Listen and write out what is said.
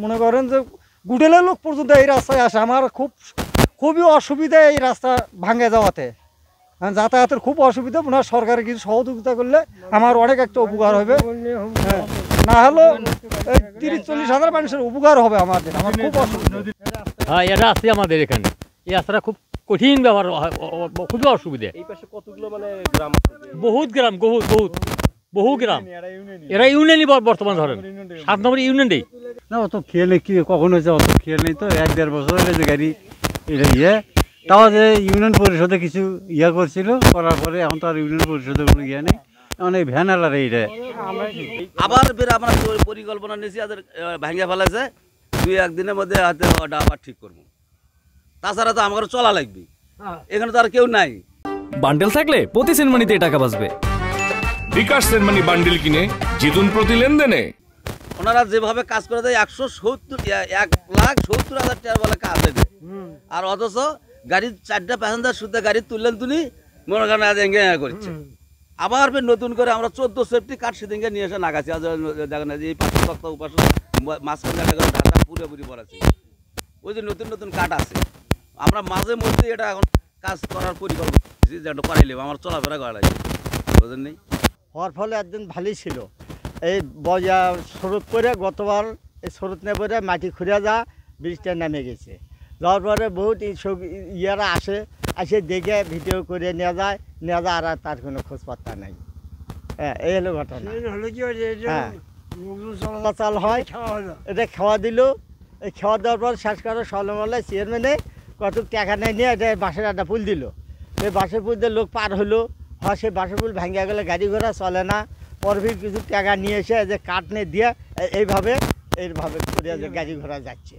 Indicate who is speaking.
Speaker 1: মনে করেন যে গুডেলের লোক পর্যন্ত এই রাস্তায় আসে। আমার খুবই অসুবিধা এই রাস্তা ভাঙে যাওয়াতে, যাতায়াতের খুব অসুবিধা। ওনার সরকারের কিছু সহযোগিতা করলে আমার অনেক একটা উপকার হবে। না হলেও 30-40 হাজার মানুষের উপকার হবে আমাদের। আমার খুব অসুবিধা।
Speaker 2: হ্যাঁ, এটা আছে আমাদের এখানে। এই রাস্তাটা খুব কঠিন ব্যবহার, খুবই অসুবিধা।
Speaker 3: এই পাশে কতগুলো মানে গ্রাম?
Speaker 2: বহুত গ্রাম, বহু গ্রাম। এরা ইউনিয়নই বর্তমান ধরেন 7 নম্বর ইউনিয়ন
Speaker 4: না। অত খেয়ে নেই, কি কখন হয়েছে অত খেয়ে নেই তো। 1-1.5 বছর হয়েছে গাড়ি এটা তাও যে ইউনিয়ন পরিষদে কিছু করছিল, করার পরে এখন তো আর ইউনিয়ন পরিষদে কোনো নেই। এখন এই ভ্যান আলার এইটা
Speaker 5: আবার আমরা পরিকল্পনা নিয়েছি, আমাদের ভাঙিয়ে ফেলেছে। 2-1 দিনের মধ্যে হয়তো ওটা আবার ঠিক করবো। তাছাড়া তো আমার চলা লাগবে, এখানে তো আর কেউ নাই।
Speaker 6: বান্ডেল থাকলে প্রতি সেনমানিতে টাকা বাঁচবে।
Speaker 7: বিকাশ সেনমানি বান্ডেল কিনে জিতুন প্রতি লেনদেনে।
Speaker 5: ওনারা যেভাবে কাজ করে দেয় 1,70,000 টাকা বলে কাজ দেবে, আর অথচ গাড়ির 4টা প্যাসেঞ্জার শুদ্ধ গাড়ি তুললেন তুমি মনে করেন করছে। আবার নতুন করে আমরা 14 সেফটি কাঠ সেদিনকে নিয়ে এসে নাগাছি। দেখেন এই পাশে তক্তা উপাসন মাঝখানে ঢাকা পুরোপুরি পড়াচ্ছে। ওই যে নতুন নতুন কাঠ আছে, আমরা মাঝে মধ্যে এটা এখন কাজ করার পরিকল্পনা করছি, যেটা করাইলে আমার চলাফেরা করা লাগে, বুঝলেন নেই।
Speaker 1: হওয়ার ফলে একদিন ভালোই ছিল। এই বজা স্রোত করে গতবার এই স্রোত নিয়ে পরে মাটি খুঁড়ে ব্রিজটা নেমে গেছে। যাওয়ার পরে বহুত সব ইয়ারা আসে দেখে ভিডিও করে নেওয়া যায় আর তার কোনো খোঁজ পাত্তা নাই। হ্যাঁ, এই হলো ঘটনা। হ্যাঁ, চলাচল হয়, এটা খাওয়া দিল। এই খাওয়া দেওয়ার পর শেষ করে সলমলায় চেয়ারম্যানে কত টাকা নেয় নিয়ে এটা বাঁশের একটা পুল দিল। এই বাঁশের পুল দিয়ে লোক পার হলো, হয় সেই বাঁশের পুল ভেঙে গেলে গাড়ি ঘোড়া চলে না। পরভির কিছু টাকা নিয়ে এসে যে কাঠ নিয়ে দিয়ে এইভাবে করে গাড়ি ঘোড়া যাচ্ছে।